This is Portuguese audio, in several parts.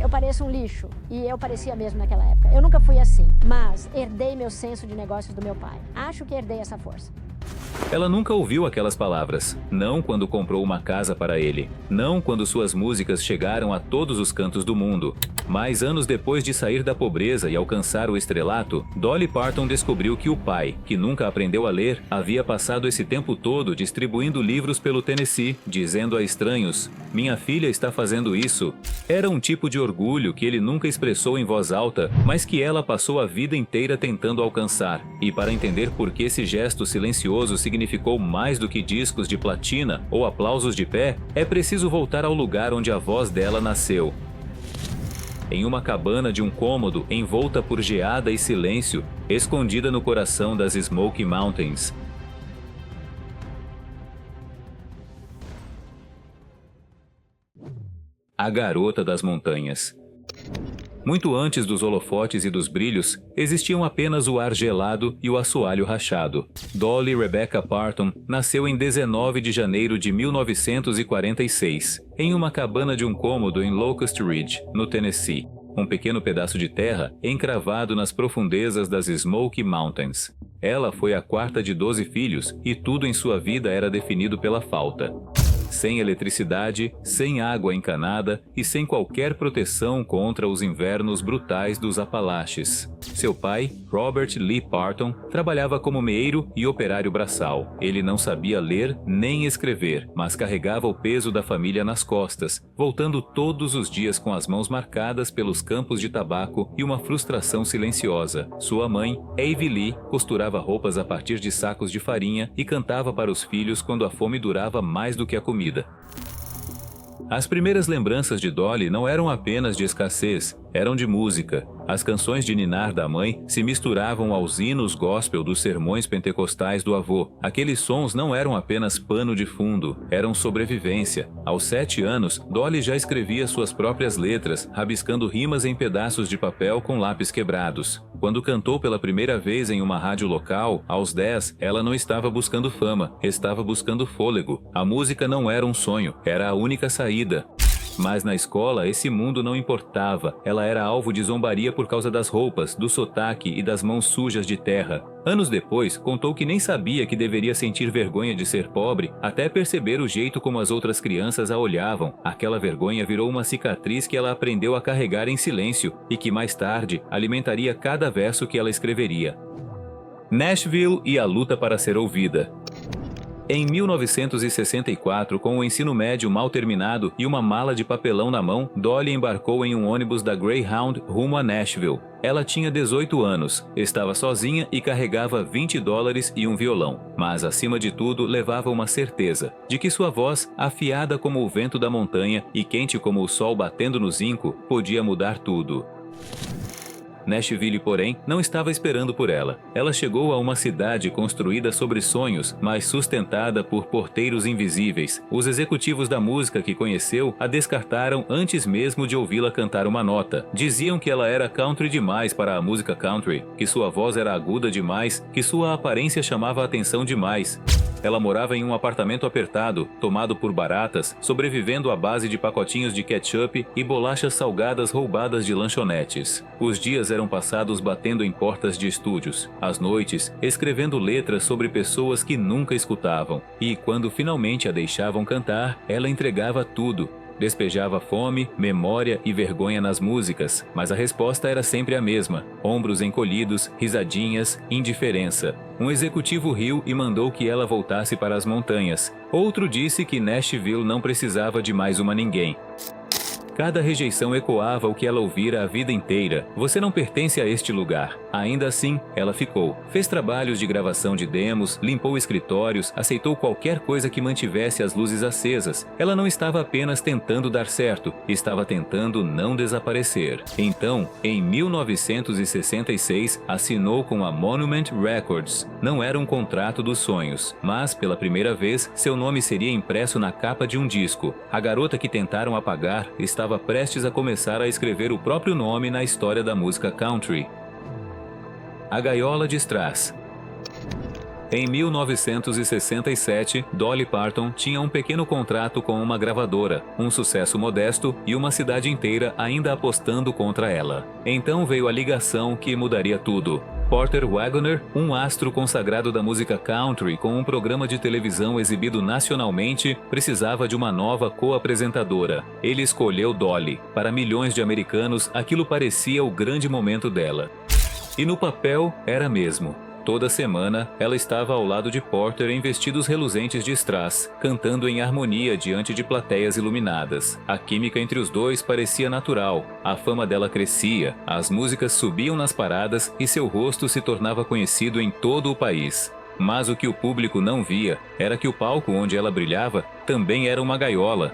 eu pareço um lixo. E eu parecia mesmo naquela época. Eu nunca fui assim, mas herdei meu senso de negócios do meu pai. Acho que herdei essa força. Ela nunca ouviu aquelas palavras. Não quando comprou uma casa para ele. Não quando suas músicas chegaram a todos os cantos do mundo. Mas anos depois de sair da pobreza e alcançar o estrelato, Dolly Parton descobriu que o pai, que nunca aprendeu a ler, havia passado esse tempo todo distribuindo livros pelo Tennessee, dizendo a estranhos: "Minha filha está fazendo isso." Era um tipo de orgulho que ele nunca expressou em voz alta, mas que ela passou a vida inteira tentando alcançar. E para entender por que esse gesto silencioso significou mais do que discos de platina ou aplausos de pé, é preciso voltar ao lugar onde a voz dela nasceu. Em uma cabana de um cômodo envolta por geada e silêncio, escondida no coração das Smoky Mountains. A Garota das Montanhas. Muito antes dos holofotes e dos brilhos, existiam apenas o ar gelado e o assoalho rachado. Dolly Rebecca Parton nasceu em 19 de janeiro de 1946, em uma cabana de um cômodo em Locust Ridge, no Tennessee, um pequeno pedaço de terra encravado nas profundezas das Smoky Mountains. Ela foi a quarta de 12 filhos e tudo em sua vida era definido pela falta. Sem eletricidade, sem água encanada e sem qualquer proteção contra os invernos brutais dos Apalaches. Seu pai, Robert Lee Parton, trabalhava como meeiro e operário braçal. Ele não sabia ler nem escrever, mas carregava o peso da família nas costas, voltando todos os dias com as mãos marcadas pelos campos de tabaco e uma frustração silenciosa. Sua mãe, Avie Lee, costurava roupas a partir de sacos de farinha e cantava para os filhos quando a fome durava mais do que a comida. As primeiras lembranças de Dolly não eram apenas de escassez, eram de música. As canções de ninar da mãe se misturavam aos hinos gospel dos sermões pentecostais do avô. Aqueles sons não eram apenas pano de fundo, eram sobrevivência. Aos 7 anos, Dolly já escrevia suas próprias letras, rabiscando rimas em pedaços de papel com lápis quebrados. Quando cantou pela primeira vez em uma rádio local, aos 10, ela não estava buscando fama, estava buscando fôlego. A música não era um sonho, era a única saída. Mas na escola, esse mundo não importava. Ela era alvo de zombaria por causa das roupas, do sotaque e das mãos sujas de terra. Anos depois, contou que nem sabia que deveria sentir vergonha de ser pobre, até perceber o jeito como as outras crianças a olhavam. Aquela vergonha virou uma cicatriz que ela aprendeu a carregar em silêncio e que mais tarde alimentaria cada verso que ela escreveria. Nashville e a luta para ser ouvida. Em 1964, com o ensino médio mal terminado e uma mala de papelão na mão, Dolly embarcou em um ônibus da Greyhound rumo a Nashville. Ela tinha 18 anos, estava sozinha e carregava $20 e um violão. Mas, acima de tudo, levava uma certeza de que sua voz, afiada como o vento da montanha e quente como o sol batendo no zinco, podia mudar tudo. Nashville, porém, não estava esperando por ela. Ela chegou a uma cidade construída sobre sonhos, mas sustentada por porteiros invisíveis. Os executivos da música que conheceu a descartaram antes mesmo de ouvi-la cantar uma nota. Diziam que ela era country demais para a música country, que sua voz era aguda demais, que sua aparência chamava a atenção demais. Ela morava em um apartamento apertado, tomado por baratas, sobrevivendo à base de pacotinhos de ketchup e bolachas salgadas roubadas de lanchonetes. Os dias eram passados batendo em portas de estúdios, as noites escrevendo letras sobre pessoas que nunca escutavam. E quando finalmente a deixavam cantar, ela entregava tudo. Despejava fome, memória e vergonha nas músicas, mas a resposta era sempre a mesma: ombros encolhidos, risadinhas, indiferença. Um executivo riu e mandou que ela voltasse para as montanhas. Outro disse que Nashville não precisava de mais uma ninguém. Cada rejeição ecoava o que ela ouvira a vida inteira. Você não pertence a este lugar. Ainda assim, ela ficou. Fez trabalhos de gravação de demos, limpou escritórios, aceitou qualquer coisa que mantivesse as luzes acesas. Ela não estava apenas tentando dar certo, estava tentando não desaparecer. Então, em 1966, assinou com a Monument Records. Não era um contrato dos sonhos, mas, pela primeira vez, seu nome seria impresso na capa de um disco. A garota que tentaram apagar estava prestes a começar a escrever o próprio nome na história da música country. A Gaiola de Strass. Em 1967, Dolly Parton tinha um pequeno contrato com uma gravadora, um sucesso modesto e uma cidade inteira ainda apostando contra ela. Então veio a ligação que mudaria tudo. Porter Wagoner, um astro consagrado da música country com um programa de televisão exibido nacionalmente, precisava de uma nova co-apresentadora. Ele escolheu Dolly. Para milhões de americanos, aquilo parecia o grande momento dela. E no papel, era mesmo. Toda semana, ela estava ao lado de Porter em vestidos reluzentes de strass, cantando em harmonia diante de plateias iluminadas. A química entre os dois parecia natural, a fama dela crescia, as músicas subiam nas paradas e seu rosto se tornava conhecido em todo o país. Mas o que o público não via era que o palco onde ela brilhava também era uma gaiola.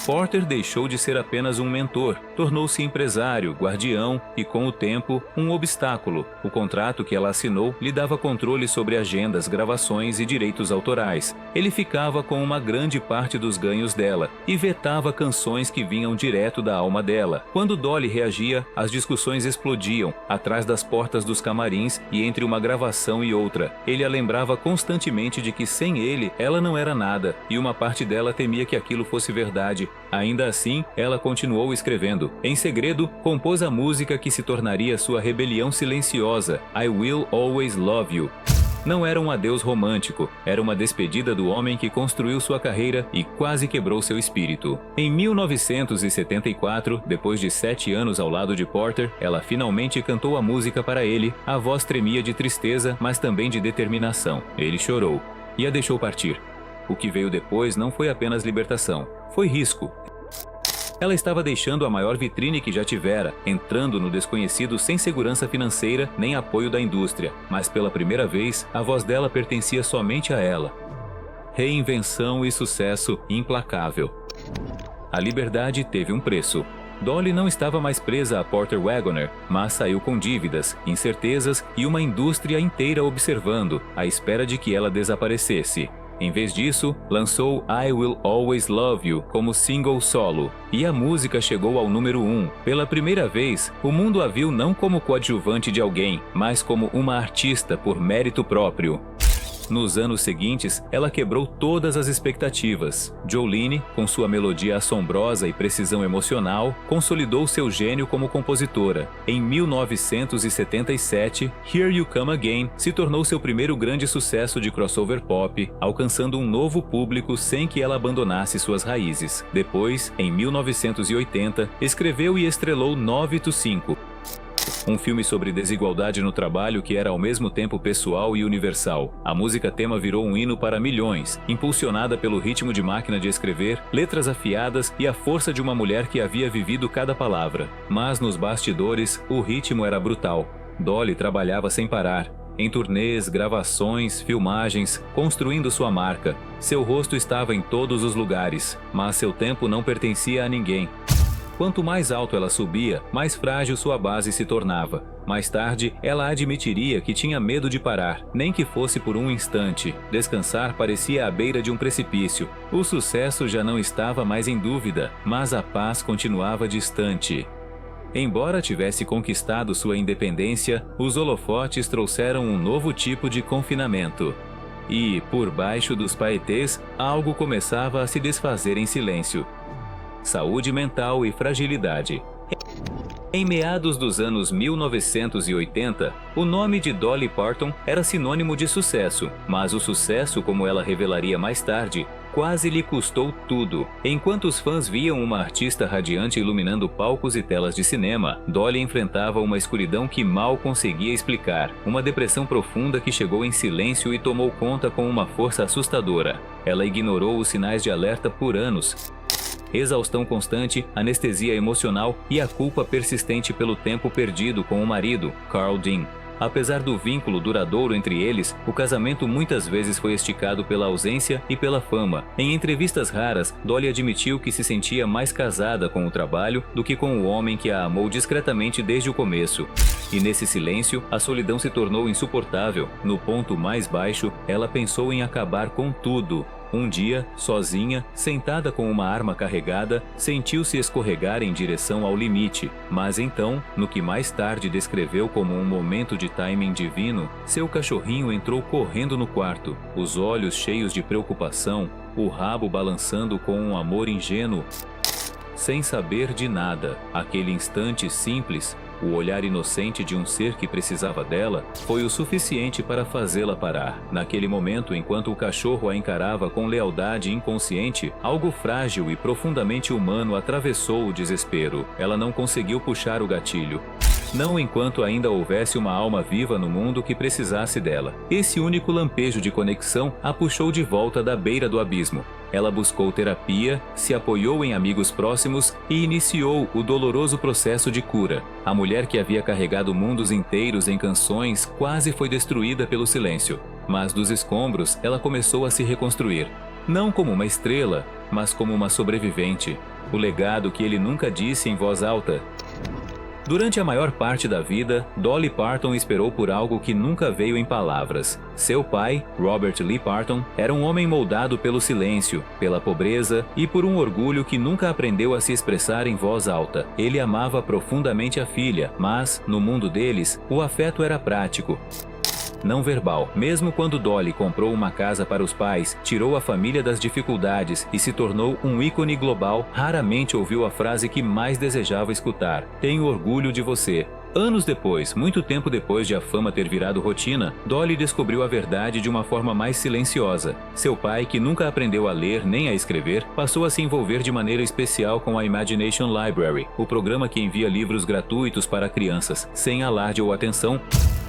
Porter deixou de ser apenas um mentor, tornou-se empresário, guardião e, com o tempo, um obstáculo. O contrato que ela assinou lhe dava controle sobre agendas, gravações e direitos autorais. Ele ficava com uma grande parte dos ganhos dela e vetava canções que vinham direto da alma dela. Quando Dolly reagia, as discussões explodiam, atrás das portas dos camarins e entre uma gravação e outra. Ele a lembrava constantemente de que sem ele, ela não era nada, e uma parte dela temia que aquilo fosse verdade. Ainda assim, ela continuou escrevendo. Em segredo, compôs a música que se tornaria sua rebelião silenciosa, I Will Always Love You. Não era um adeus romântico, era uma despedida do homem que construiu sua carreira e quase quebrou seu espírito. Em 1974, depois de 7 anos ao lado de Porter, ela finalmente cantou a música para ele. A voz tremia de tristeza, mas também de determinação. Ele chorou e a deixou partir. O que veio depois não foi apenas libertação, foi risco. Ela estava deixando a maior vitrine que já tivera, entrando no desconhecido sem segurança financeira nem apoio da indústria, mas pela primeira vez, a voz dela pertencia somente a ela. Reinvenção e sucesso implacável. A liberdade teve um preço. Dolly não estava mais presa a Porter Wagoner, mas saiu com dívidas, incertezas e uma indústria inteira observando, à espera de que ela desaparecesse. Em vez disso, lançou I Will Always Love You como single solo, e a música chegou ao número 1. Pela primeira vez, o mundo a viu não como coadjuvante de alguém, mas como uma artista por mérito próprio. Nos anos seguintes, ela quebrou todas as expectativas. Jolene, com sua melodia assombrosa e precisão emocional, consolidou seu gênio como compositora. Em 1977, Here You Come Again se tornou seu primeiro grande sucesso de crossover pop, alcançando um novo público sem que ela abandonasse suas raízes. Depois, em 1980, escreveu e estrelou 9 to 5. Um filme sobre desigualdade no trabalho que era ao mesmo tempo pessoal e universal. A música tema virou um hino para milhões, impulsionada pelo ritmo de máquina de escrever, letras afiadas e a força de uma mulher que havia vivido cada palavra. Mas nos bastidores, o ritmo era brutal. Dolly trabalhava sem parar. Em turnês, gravações, filmagens, construindo sua marca. Seu rosto estava em todos os lugares, mas seu tempo não pertencia a ninguém. Quanto mais alto ela subia, mais frágil sua base se tornava. Mais tarde, ela admitiria que tinha medo de parar, nem que fosse por um instante. Descansar parecia à beira de um precipício. O sucesso já não estava mais em dúvida, mas a paz continuava distante. Embora tivesse conquistado sua independência, os holofotes trouxeram um novo tipo de confinamento. E, por baixo dos paetês, algo começava a se desfazer em silêncio. Saúde mental e fragilidade. Em meados dos anos 1980, o nome de Dolly Parton era sinônimo de sucesso, mas o sucesso, como ela revelaria mais tarde, quase lhe custou tudo. Enquanto os fãs viam uma artista radiante iluminando palcos e telas de cinema, Dolly enfrentava uma escuridão que mal conseguia explicar, uma depressão profunda que chegou em silêncio e tomou conta com uma força assustadora. Ela ignorou os sinais de alerta por anos. Exaustão constante, anestesia emocional e a culpa persistente pelo tempo perdido com o marido, Carl Dean. Apesar do vínculo duradouro entre eles, o casamento muitas vezes foi esticado pela ausência e pela fama. Em entrevistas raras, Dolly admitiu que se sentia mais casada com o trabalho do que com o homem que a amou discretamente desde o começo. E nesse silêncio, a solidão se tornou insuportável. No ponto mais baixo, ela pensou em acabar com tudo. Um dia, sozinha, sentada com uma arma carregada, sentiu-se escorregar em direção ao limite, mas então, no que mais tarde descreveu como um momento de timing divino, seu cachorrinho entrou correndo no quarto, os olhos cheios de preocupação, o rabo balançando com um amor ingênuo, sem saber de nada. Aquele instante simples, o olhar inocente de um ser que precisava dela, foi o suficiente para fazê-la parar. Naquele momento, enquanto o cachorro a encarava com lealdade inconsciente, algo frágil e profundamente humano atravessou o desespero. Ela não conseguiu puxar o gatilho. Não enquanto ainda houvesse uma alma viva no mundo que precisasse dela. Esse único lampejo de conexão a puxou de volta da beira do abismo. Ela buscou terapia, se apoiou em amigos próximos e iniciou o doloroso processo de cura. A mulher que havia carregado mundos inteiros em canções quase foi destruída pelo silêncio. Mas dos escombros ela começou a se reconstruir. Não como uma estrela, mas como uma sobrevivente. O legado que ele nunca disse em voz alta. Durante a maior parte da vida, Dolly Parton esperou por algo que nunca veio em palavras. Seu pai, Robert Lee Parton, era um homem moldado pelo silêncio, pela pobreza e por um orgulho que nunca aprendeu a se expressar em voz alta. Ele amava profundamente a filha, mas, no mundo deles, o afeto era prático, não verbal. Mesmo quando Dolly comprou uma casa para os pais, tirou a família das dificuldades e se tornou um ícone global, raramente ouviu a frase que mais desejava escutar: "Tenho orgulho de você." Anos depois, muito tempo depois de a fama ter virado rotina, Dolly descobriu a verdade de uma forma mais silenciosa. Seu pai, que nunca aprendeu a ler nem a escrever, passou a se envolver de maneira especial com a Imagination Library, o programa que envia livros gratuitos para crianças. Sem alarde ou atenção,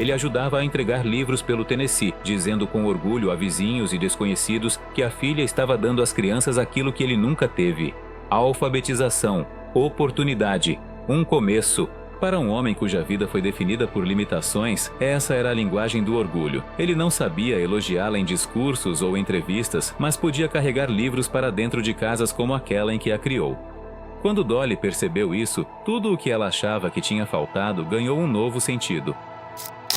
ele ajudava a entregar livros pelo Tennessee, dizendo com orgulho a vizinhos e desconhecidos que a filha estava dando às crianças aquilo que ele nunca teve: alfabetização, oportunidade, um começo. Para um homem cuja vida foi definida por limitações, essa era a linguagem do orgulho. Ele não sabia elogiá-la em discursos ou entrevistas, mas podia carregar livros para dentro de casas como aquela em que a criou. Quando Dolly percebeu isso, tudo o que ela achava que tinha faltado ganhou um novo sentido.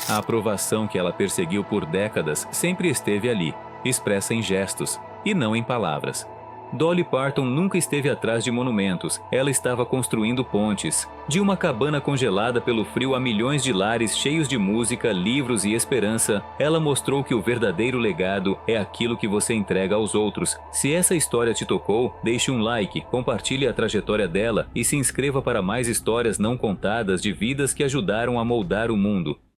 A aprovação que ela perseguiu por décadas sempre esteve ali, expressa em gestos, e não em palavras. Dolly Parton nunca esteve atrás de monumentos, ela estava construindo pontes. De uma cabana congelada pelo frio a milhões de lares cheios de música, livros e esperança, ela mostrou que o verdadeiro legado é aquilo que você entrega aos outros. Se essa história te tocou, deixe um like, compartilhe a trajetória dela e se inscreva para mais histórias não contadas de vidas que ajudaram a moldar o mundo.